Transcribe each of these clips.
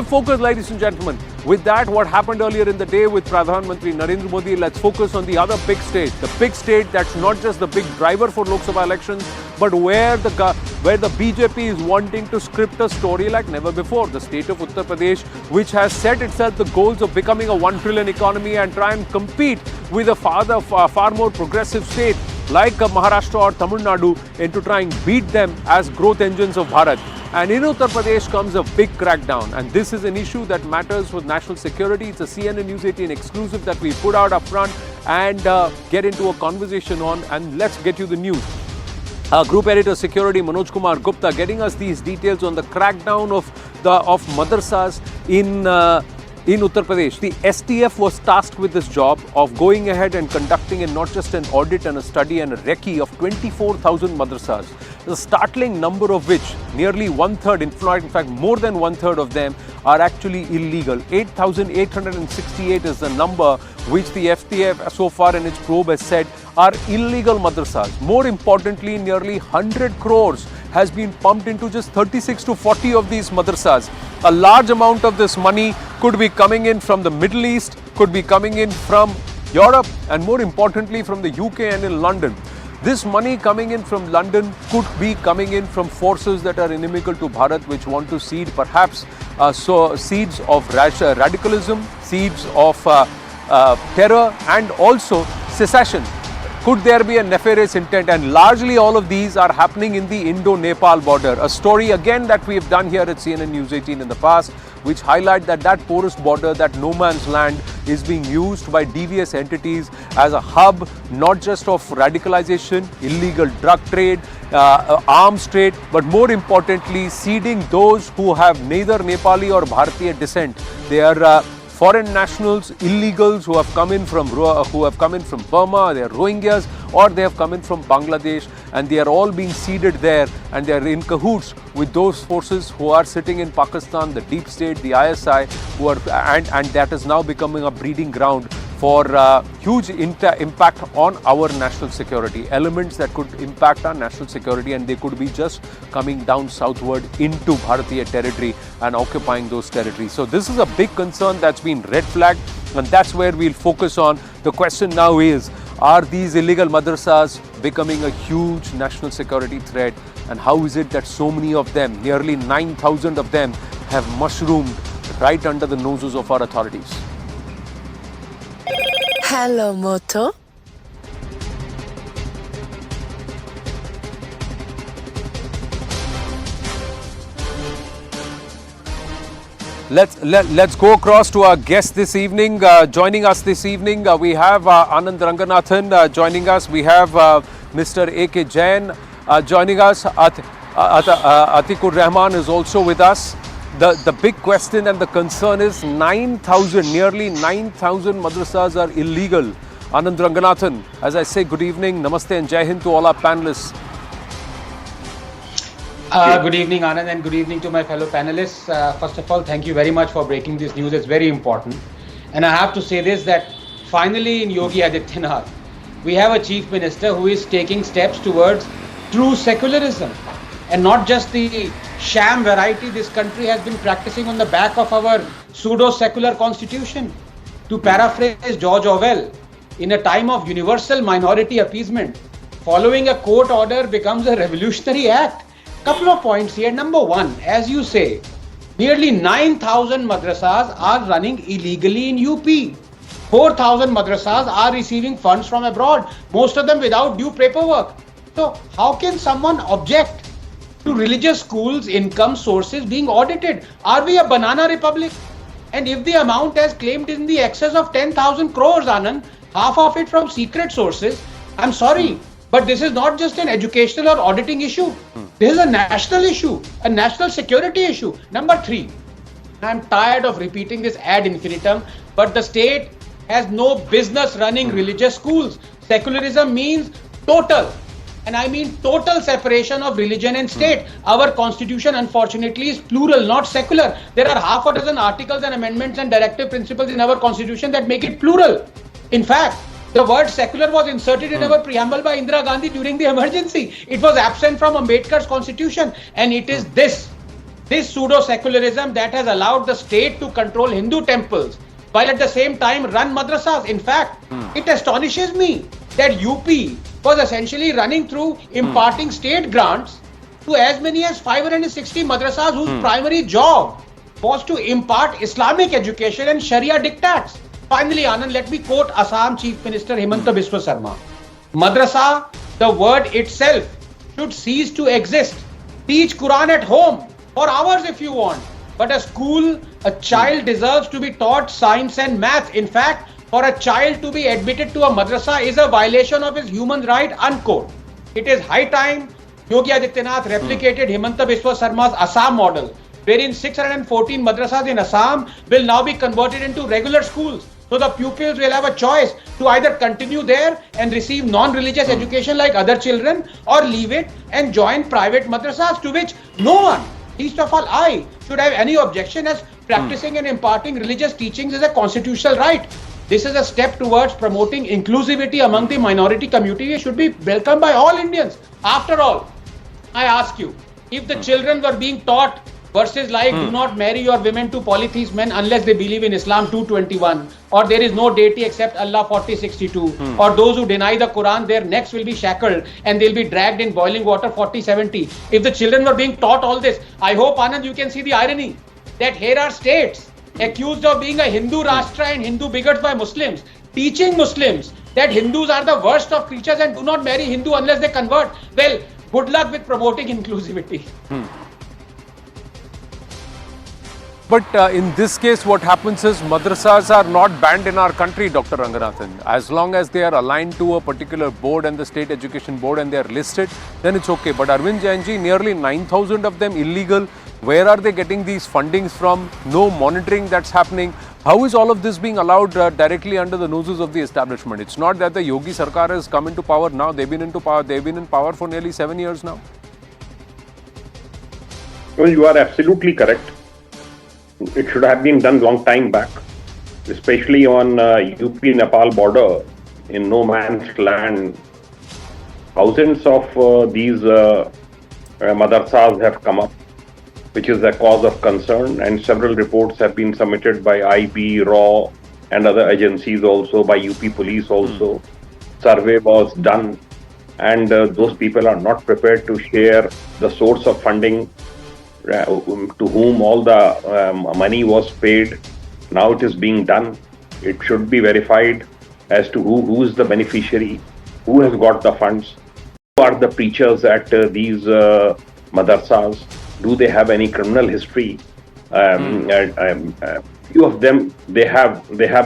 Focus, ladies and gentlemen. With that, what happened earlier in the day with Pradhan Mantri Narendra Modi, let's focus on the other big state. The big state that's not just the big driver for Lok Sabha elections, but where the BJP is wanting to script a story like never before. The state of Uttar Pradesh, which has set itself the goals of becoming a 1 trillion economy and try and compete with a far more progressive state like Maharashtra or Tamil Nadu, and to try and beat them as growth engines of Bharat. And in Uttar Pradesh comes a big crackdown, and this is an issue that matters for national security. It's a CNN News 18 exclusive that we put out up front and get into a conversation on, and let's get you the news. Group Editor Security Manoj Kumar Gupta getting us these details on the crackdown of madrasas in Uttar Pradesh. The STF was tasked with this job of going ahead and conducting not just an audit and a study and a recce of 24,000 madrasas. The startling number of which, nearly one-third, in fact more than one-third of them are actually illegal. 8,868 is the number which the FTF so far in its probe has said are illegal madrasas. More importantly, nearly 100 crores has been pumped into just 36 to 40 of these madrasas. A large amount of this money could be coming in from the Middle East, could be coming in from Europe, and more importantly from the UK and in London. This money coming in from London could be coming in from forces that are inimical to Bharat, which want to seed perhaps seeds of radicalism, seeds of terror, and also secession. Could there be a nefarious intent? And largely all of these are happening in the Indo-Nepal border. A story again that we have done here at CNN News 18 in the past, which highlight that porous border, that no man's land, is being used by devious entities as a hub, not just of radicalization, illegal drug trade, arms trade, but more importantly, seeding those who have neither Nepali or Bharatiya descent. They are foreign nationals, illegals who have come in from Burma, they are Rohingyas, or they have come in from Bangladesh, and they are all being seeded there, and they are in cahoots with those forces who are sitting in Pakistan, the deep state, the ISI, and that is now becoming a breeding ground for huge impact on our national security. Elements that could impact our national security, and they could be just coming down southward into Bharatiya territory and occupying those territories. So this is a big concern that's been red flagged, and that's where we'll focus on. The question now is, are these illegal madrasas becoming a huge national security threat? And how is it that so many of them, nearly 9,000 of them, have mushroomed right under the noses of our authorities? Hello, Moto. Let's go across to our guest this evening. Joining us this evening, we have Anand Ranganathan joining us. We have Mr. A.K. Jain joining us. Atikur Rahman is also with us. The big question and the concern is nearly 9,000 madrasas are illegal. Anand Ranganathan, as I say, good evening, namaste and Jai Hind to all our panelists. Good evening, Anand, and good evening to my fellow panelists. First of all, thank you very much for breaking this news. It's very important. And I have to say this, that finally in Yogi Adityanath, we have a chief minister who is taking steps towards true secularism, and not just the sham variety this country has been practicing on the back of our pseudo-secular constitution. To paraphrase George Orwell, in a time of universal minority appeasement, following a court order becomes a revolutionary act. Couple of points here. Number one, as you say, nearly 9,000 madrasas are running illegally in UP. 4,000 madrasas are receiving funds from abroad, most of them without due paperwork. So how can someone object to religious schools' income sources being audited? Are we a banana republic? And if the amount as claimed is in the excess of 10,000 crores, Anand, half of it from secret sources, I'm sorry, but this is not just an educational or auditing issue. This is a national issue, a national security issue. Number three, I'm tired of repeating this ad infinitum, but the state has no business running religious schools. Secularism means total, and I mean total separation of religion and state. Our constitution, unfortunately, is plural, not secular. There are half a dozen articles and amendments and directive principles in our constitution that make it plural. In fact, the word secular was inserted in our preamble by Indira Gandhi during the emergency. It was absent from Ambedkar's constitution, and it is this this pseudo-secularism that has allowed the state to control Hindu temples while at the same time run madrasas. In fact, it astonishes me that UP was essentially running through imparting state grants to as many as 560 madrasas whose primary job was to impart Islamic education and Sharia diktats. Finally, Anand, let me quote Assam Chief Minister Himanta Biswa Sarma. Madrasa, the word itself, should cease to exist. Teach Quran at home for hours if you want. But a school, a child deserves to be taught science and math. In fact, for a child to be admitted to a madrasa is a violation of his human right, unquote. It is high time Yogi Adityanath replicated Himanta Biswa Sarma's Assam model, wherein 614 madrasas in Assam will now be converted into regular schools. So the pupils will have a choice to either continue there and receive non-religious education like other children, or leave it and join private madrasas, to which no one, least of all I, should have any objection, as practicing and imparting religious teachings is a constitutional right. This is a step towards promoting inclusivity among the minority community. It should be welcomed by all Indians. After all, I ask you, if the children were being taught verses like do not marry your women to polytheist men unless they believe in Islam 221, or there is no deity except Allah 4062, or those who deny the Quran, their necks will be shackled and they'll be dragged in boiling water 4070. If the children were being taught all this, I hope, Anand, you can see the irony that here are states accused of being a Hindu Rashtra and Hindu bigots by Muslims, teaching Muslims that Hindus are the worst of creatures and do not marry Hindu unless they convert. Well, good luck with promoting inclusivity. But in this case, what happens is madrasas are not banned in our country, Dr. Ranganathan. As long as they are aligned to a particular board and the state education board and they are listed, then it's okay. But Arvind Jainji, nearly 9,000 of them illegal. Where are they getting these fundings from? No monitoring that's happening. How is all of this being allowed directly under the noses of the establishment? It's not that the Yogi Sarkar has come into power now. They've been in power for nearly 7 years now. Well, you are absolutely correct. It should have been done long time back, especially on UP-Nepal border in no man's land. Thousands of these madrasas have come up, which is a cause of concern, and several reports have been submitted by IB, RAW and other agencies, also by UP police also. Survey was done, and those people are not prepared to share the source of funding, to whom all the money was paid. Now it is being done. It should be verified as to who is the beneficiary, who has got the funds, who are the preachers at these madrasas. Do they have any criminal history? Few of them they have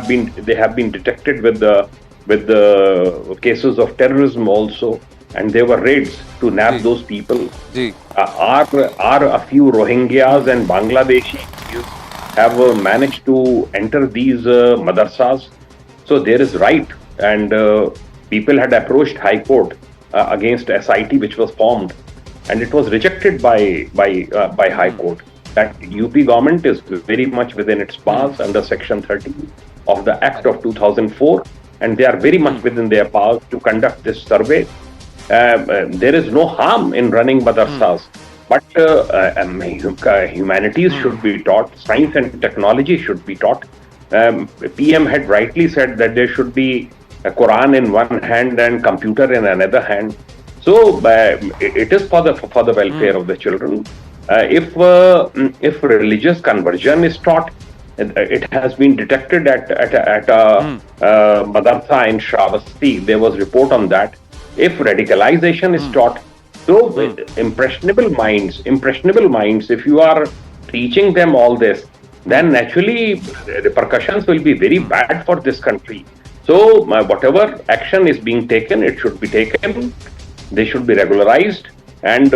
been detected with the cases of terrorism also, and there were raids to nab those people. Are a few Rohingyas and Bangladeshi have managed to enter these madrasas? So there is right, and people had approached High Court against SIT, which was formed, and it was rejected by High Court. That UP government is very much within its powers under Section 30 of the Act of 2004, and they are very much within their powers to conduct this survey. There is no harm in running madrasas, but humanities should be taught, science and technology should be taught. PM had rightly said that there should be a Quran in one hand and computer in another hand. So it is for the welfare of the children. If religious conversion is taught, it has been detected at a madrasa in Shravasti. There was report on that. If radicalization is taught, so with impressionable minds, if you are teaching them all this, then naturally repercussions will be very bad for this country. So whatever action is being taken, it should be taken. They should be regularized, and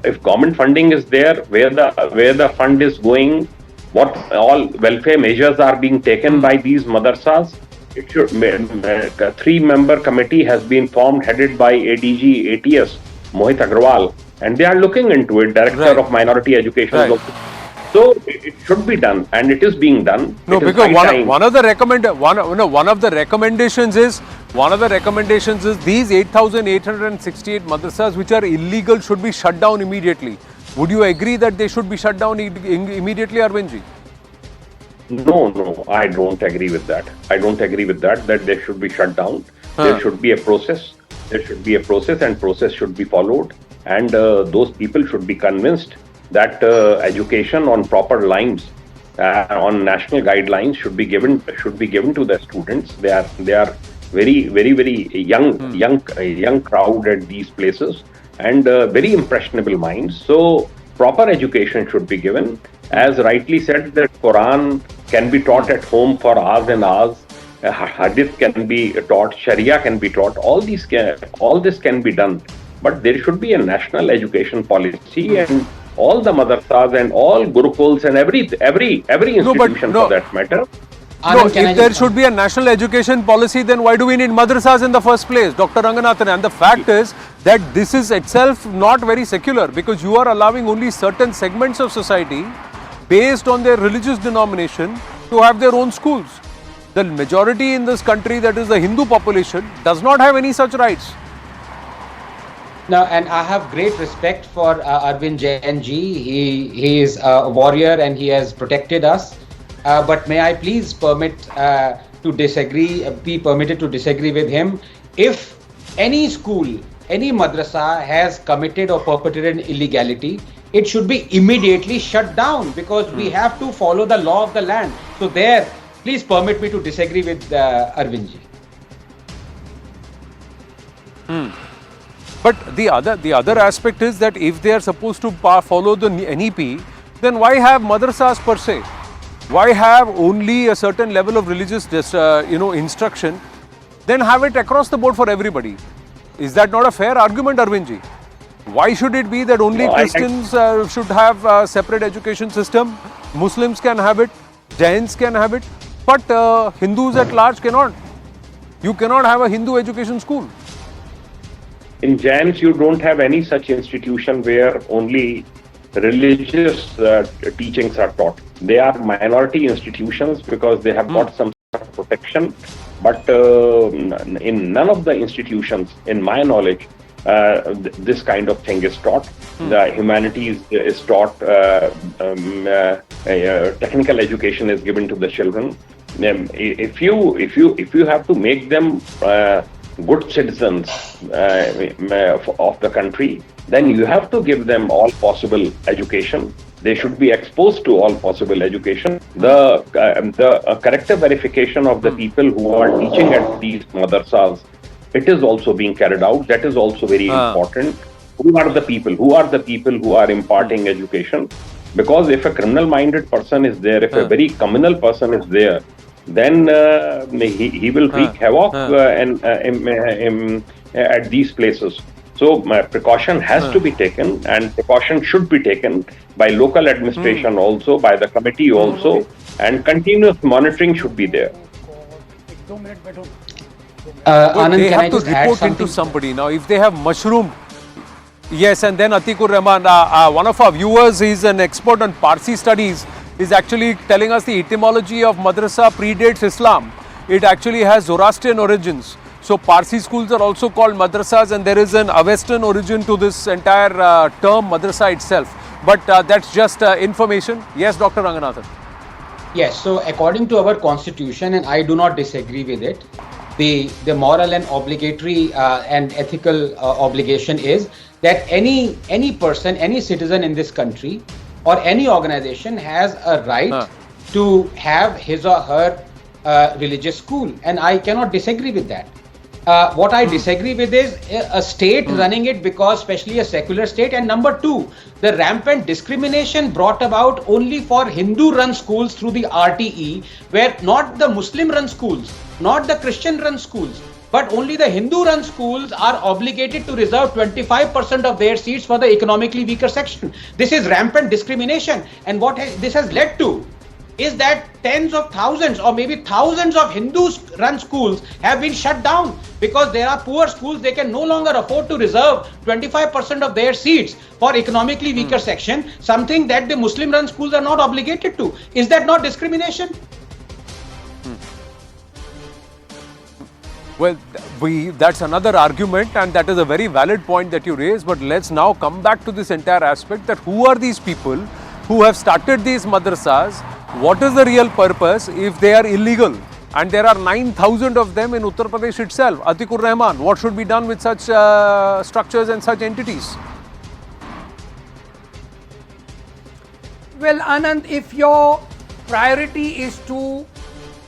if government funding is there, where the fund is going, what all welfare measures are being taken by these madrasas, it should. A 3-member committee has been formed, headed by ADG ATS Mohit Agrawal, and they are looking into it. Director of Minority Education. So it should be done, and it is being done. No, because one of the recommendations is these 8,868 madrasas which are illegal should be shut down immediately. Would you agree that they should be shut down immediately, Arvindji? No, I don't agree with that. I don't agree with that they should be shut down. There should be a process. There should be a process, and process should be followed. And those people should be convinced that education on proper lines, on national guidelines, should be given to the students. They are very young crowd at these places, and very impressionable minds. So proper education should be given. As rightly said, that Quran can be taught at home for hours and hours. Hadith can be taught, Sharia can be taught. All this can be done, but there should be a national education policy, and all the madrasas and all gurukuls and every institution for that matter. No, if there should be a national education policy, then why do we need madrasas in the first place, Dr. Ranganathan? And the fact is that this is itself not very secular, because you are allowing only certain segments of society based on their religious denomination to have their own schools. The majority in this country, that is the Hindu population, does not have any such rights. Now, and I have great respect for Arvind Jain ji. He is a warrior and he has protected us. But may I please be permitted to disagree with him. If any school, any madrasa has committed or perpetrated an illegality, it should be immediately shut down, because we have to follow the law of the land. So there, please permit me to disagree with Arvind ji. But the other aspect is that if they are supposed to follow the NEP, then why have madrasas per se? Why have only a certain level of religious instruction? Then have it across the board for everybody. Is that not a fair argument, Arvindji? Why should it be that only Christians should have a separate education system? Muslims can have it, Jains can have it, but Hindus at large cannot. You cannot have a Hindu education school. In Jains, you don't have any such institution where only religious teachings are taught. They are minority institutions because they have got some sort of protection. But in none of the institutions, in my knowledge, this kind of thing is taught. The humanities is taught. Technical education is given to the children. If you have to make them good citizens of the country, then you have to give them all possible education. They should be exposed to all possible education. The character verification of the people who are teaching at these madrasas, it is also being carried out. That is also very important. Who are the people? Who are the people who are imparting education? Because if a criminal-minded person is there, if a very communal person is there, then he will wreak havoc at these places. So precaution has to be taken, and precaution should be taken by local administration also, by the committee also, and continuous monitoring should be there. Anand, they have to report into somebody. Now, if they have mushroomed, yes, and then Atikur Rahman, one of our viewers, is an expert on Parsi studies, is actually telling us the etymology of madrasa predates Islam. It actually has Zoroastrian origins. So Parsi schools are also called madrasas, and there is an Western origin to this entire term madrasa itself. But that's just information. Yes, Dr. Ranganathan. Yes, so according to our constitution, and I do not disagree with it, the moral and obligatory and ethical obligation is that any person, any citizen in this country or any organization has a right to have his or her religious school, and I cannot disagree with that. What I disagree with is a state running it, because especially a secular state, and number two, the rampant discrimination brought about only for Hindu-run schools through the RTE, where not the Muslim-run schools, not the Christian-run schools, but only the Hindu-run schools are obligated to reserve 25% of their seats for the economically weaker section. This is rampant discrimination, and what this has led to is that tens of thousands or maybe thousands of Hindu-run schools have been shut down because there are poor schools. They can no longer afford to reserve 25% of their seats for economically weaker section, something that the Muslim-run schools are not obligated to. Is that not discrimination? Well, That's another argument, and that is a very valid point that you raise. But let's now come back to this entire aspect, that who are these people who have started these madrasas? What is the real purpose if they are illegal? And there are 9,000 of them in Uttar Pradesh itself. Atikur Rahman, what should be done with such structures and such entities? Well, Anand, if your priority is to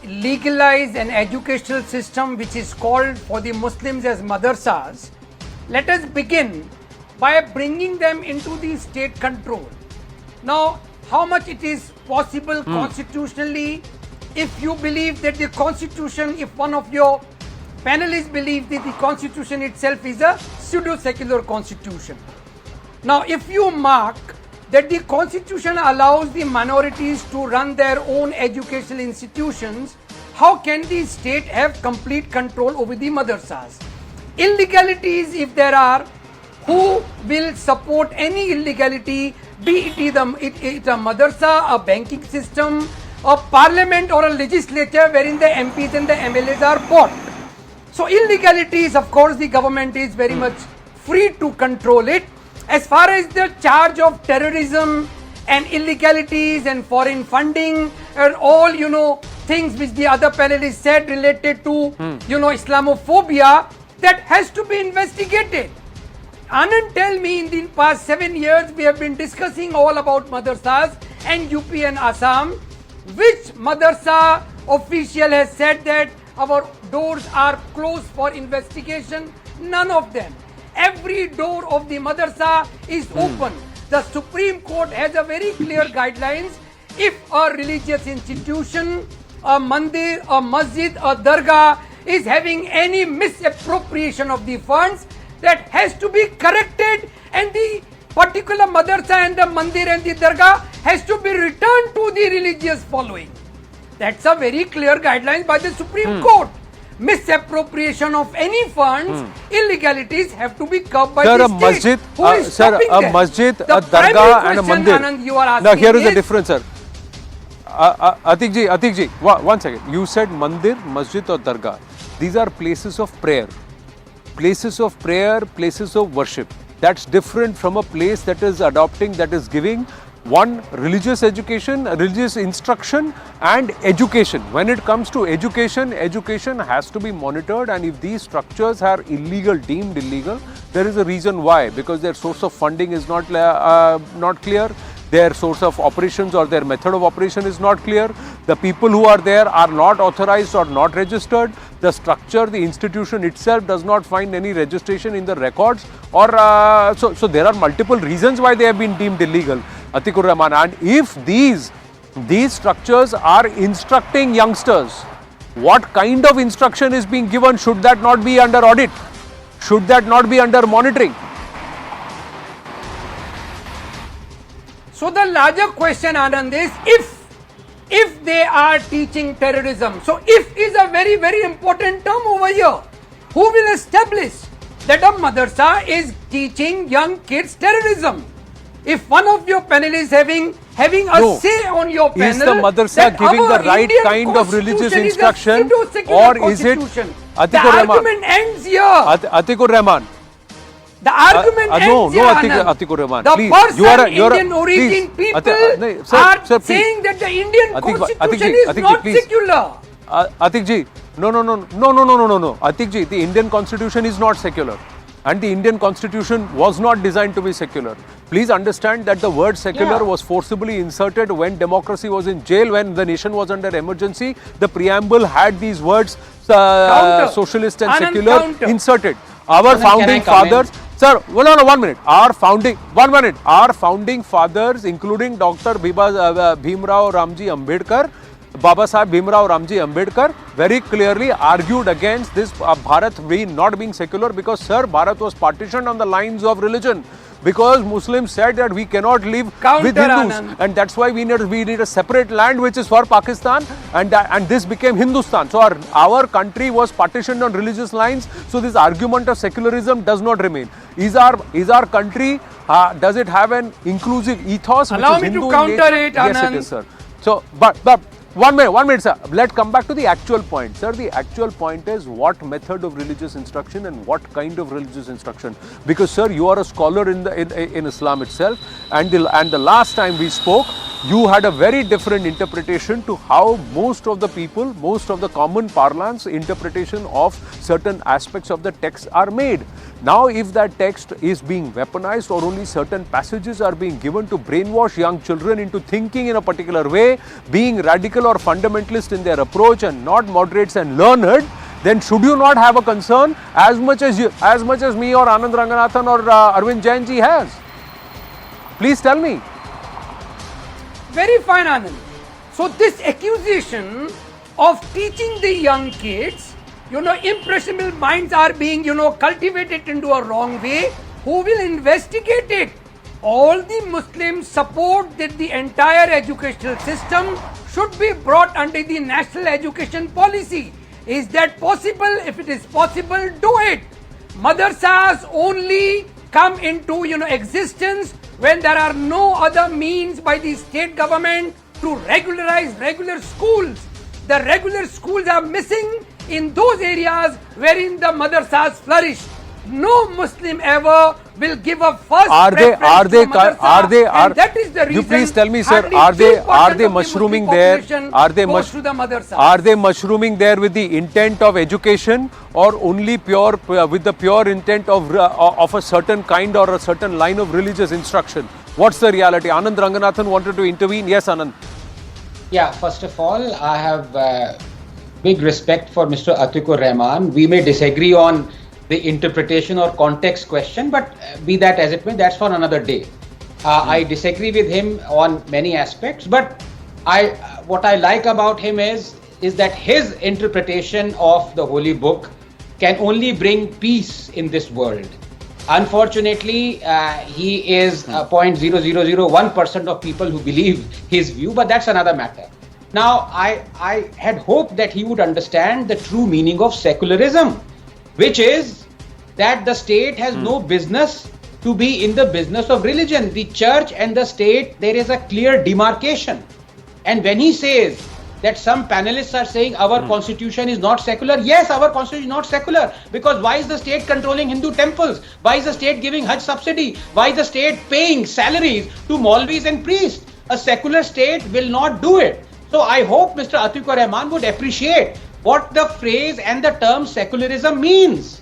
legalize an educational system which is called for the Muslims as madrasas, let us begin by bringing them into the state control. Now, how much it is possible constitutionally, if you believe that the constitution, if one of your panelists believes that the constitution itself is a pseudo-secular constitution. Now, if you mark that the constitution allows the minorities to run their own educational institutions, how can the state have complete control over the madrasas? Illegalities, if there are, who will support any illegality, be it a madrasa, a banking system, a parliament or a legislature wherein the MPs and the MLAs are bought. So illegalities, of course, the government is very much free to control it. As far as the charge of terrorism and illegalities and foreign funding and all, things which the other panelists said related to, Islamophobia, that has to be investigated. Anand, tell me, in the past 7 years, we have been discussing all about madrasas and UP and Assam. Which madrasa official has said that our doors are closed for investigation? None of them. Every door of the madrasa is open. The Supreme Court has a very clear guidelines. If a religious institution, a mandir, a masjid, a dargah is having any misappropriation of the funds, that has to be corrected, and the particular madrasa and the mandir and the dargah has to be returned to the religious following. That's a very clear guideline by the Supreme Court. Misappropriation of any funds, illegalities have to be curbed by the state. Masjid, Who is stopping a them? masjid, The a dargah and a question, mandir. Anand, you are asking Now here is the difference, sir. Atikji, one second. You said mandir, masjid or dargah. These are places of prayer. Places of prayer, places of worship. That's different from a place that is adopting, that is giving one, religious education, religious instruction and education. When it comes to education, education has to be monitored, and if these structures are illegal, deemed illegal, there is a reason why, because their source of funding is not clear, their source of operations or their method of operation is not clear, the people who are there are not authorized or not registered, the structure, the institution itself does not find any registration in the records, or so there are multiple reasons why they have been deemed illegal, Atikur Rahman. And if these structures are instructing youngsters, what kind of instruction is being given? Should that not be under audit? Should that not be under monitoring? So the larger question, Anand, is if they are teaching terrorism, so if is a very, very important term over here. Who will establish that a madrasa is teaching young kids terrorism? If one of your panelists having a say on your panel, is the madrasa giving the right Indian kind of religious instruction, is or is it? The argument ends here. Atikur Rahman. The argument ends here, Anand. Atikur Rahman, the please. person, Indian origin people are saying that the Indian constitution is not secular. Atikji, no. Atikji, the Indian constitution is not secular. And the Indian constitution was not designed to be secular. Please understand that the word secular was forcibly inserted when democracy was in jail, when the nation was under emergency. The preamble had these words, socialist and secular, inserted. Our founding fathers, sir, 1 minute. Our founding fathers, including Dr. Bhimrao Ramji Ambedkar, Baba Sahib Bhimrao Ramji Ambedkar, very clearly argued against this Bharat not being secular, because, sir, Bharat was partitioned on the lines of religion. Because Muslims said that we cannot live with Hindus, Anand. and that's why we need a separate land which is for Pakistan, and this became Hindustan. So our country was partitioned on religious lines. So this argument of secularism does not remain. Is our country, does it have an inclusive ethos? Allow which is me Hindu to counter it, Yes, Anand. it is, sir. So, but 1 minute, sir. Let's come back to the actual point. Sir, the actual point is what method of religious instruction and what kind of religious instruction. Because, sir, you are a scholar in Islam itself, and the last time we spoke, you had a very different interpretation to how most of the people, most of the common parlance interpretation of certain aspects of the text are made. Now, if that text is being weaponized or only certain passages are being given to brainwash young children into thinking in a particular way, being radical or fundamentalist in their approach and not moderates and learned, then should you not have a concern as much as me or Anand Ranganathan or Arvind Jain ji has? Please tell me. Very fine, Anand. So this accusation of teaching the young kids, impressionable minds are being, cultivated into a wrong way. Who will investigate it? All the Muslims support that the entire educational system should be brought under the national education policy. Is that possible? If it is possible, do it. Madrasas only come into existence when there are no other means by the state government to regularize regular schools. The regular schools are missing in those areas wherein the madrasas flourish. No Muslim ever will give a first preference to madrasa, and that is the reason. You please tell me, sir, are they mushrooming there? Are they mushrooming there with the intent of education, or only with the pure intent of a certain kind or a certain line of religious instruction? What's the reality? Anand Ranganathan wanted to intervene. Yes, Anand. Yeah, first of all, I have big respect for Mr. Atikur Rahman. We may disagree on the interpretation or context question, but be that as it may, that's for another day. I disagree with him on many aspects, but what I like about him is that his interpretation of the holy book can only bring peace in this world. Unfortunately, he is 0.0001% of people who believe his view, but that's another matter. Now, I had hoped that he would understand the true meaning of secularism, which is that the state has no business to be in the business of religion. The church and the state, there is a clear demarcation. And when he says that some panelists are saying our constitution is not secular, yes, our constitution is not secular, because why is the state controlling Hindu temples? Why is the state giving Hajj subsidy? Why is the state paying salaries to Maulvis and priests? A secular state will not do it. So I hope Mr. Atikur Rahman would appreciate what the phrase and the term secularism means.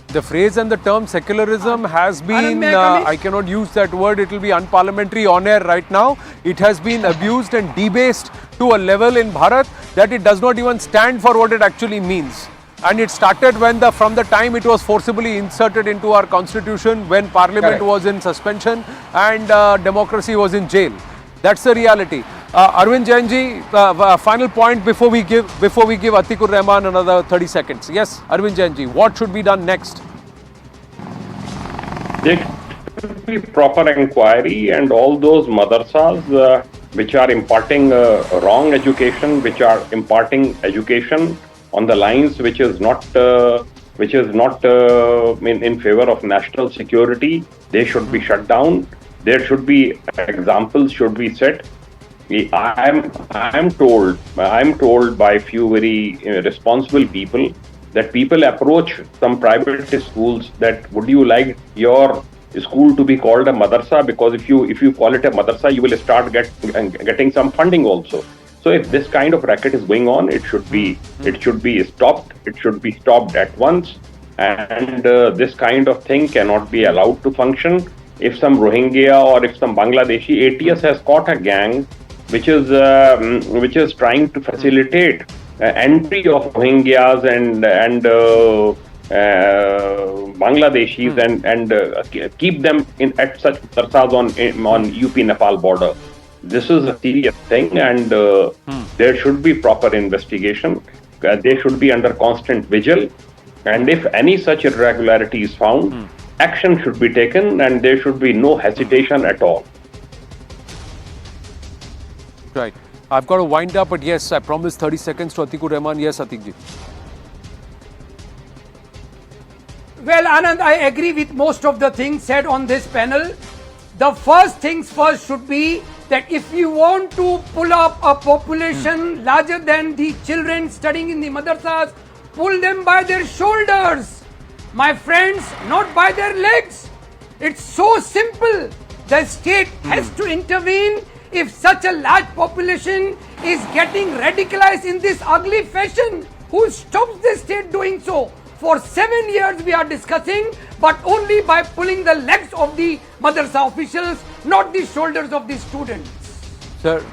The phrase and the term secularism has been, I cannot use that word, it will be unparliamentary on air right now. It has been abused and debased to a level in Bharat that it does not even stand for what it actually means. And it started from the time it was forcibly inserted into our constitution, when parliament was in suspension and democracy was in jail. That's the reality. Arvind Jain ji, final point before we give Atikur Rahman another 30 seconds. Yes, Arvind Jain ji, what should be done next? There should be proper inquiry, and all those madrasas which are imparting wrong education, which are imparting education on the lines which is not in favor of national security, they should be shut down. There should be examples should be set. I am told by few very responsible people that people approach some private schools that would you like your school to be called a madrasa, because if you call it a madrasa, you will start getting some funding also. So if this kind of racket is going on, it should be stopped. It should be stopped at once, and this kind of thing cannot be allowed to function. If some Rohingya or if some Bangladeshi, ATS has caught a gang which is trying to facilitate entry of Rohingyas and Bangladeshis and keep them at such madrasas on UP-Nepal border. This is a serious thing, and there should be proper investigation. They should be under constant vigil, and if any such irregularity is found, action should be taken, and there should be no hesitation at all. Right. I've got to wind up, but yes, I promised 30 seconds to Atikur Rahman. Yes, Atik ji. Well, Anand, I agree with most of the things said on this panel. the first things first should be that if you want to pull up a population larger than the children studying in the madrasas, pull them by their shoulders, my friends, not by their legs. It's so simple. The state has to intervene if such a large population is getting radicalized in this ugly fashion. Who stops the state doing so? For 7 years we are discussing, but only by pulling the legs of the madrasa officials, not the shoulders of the students. Sir,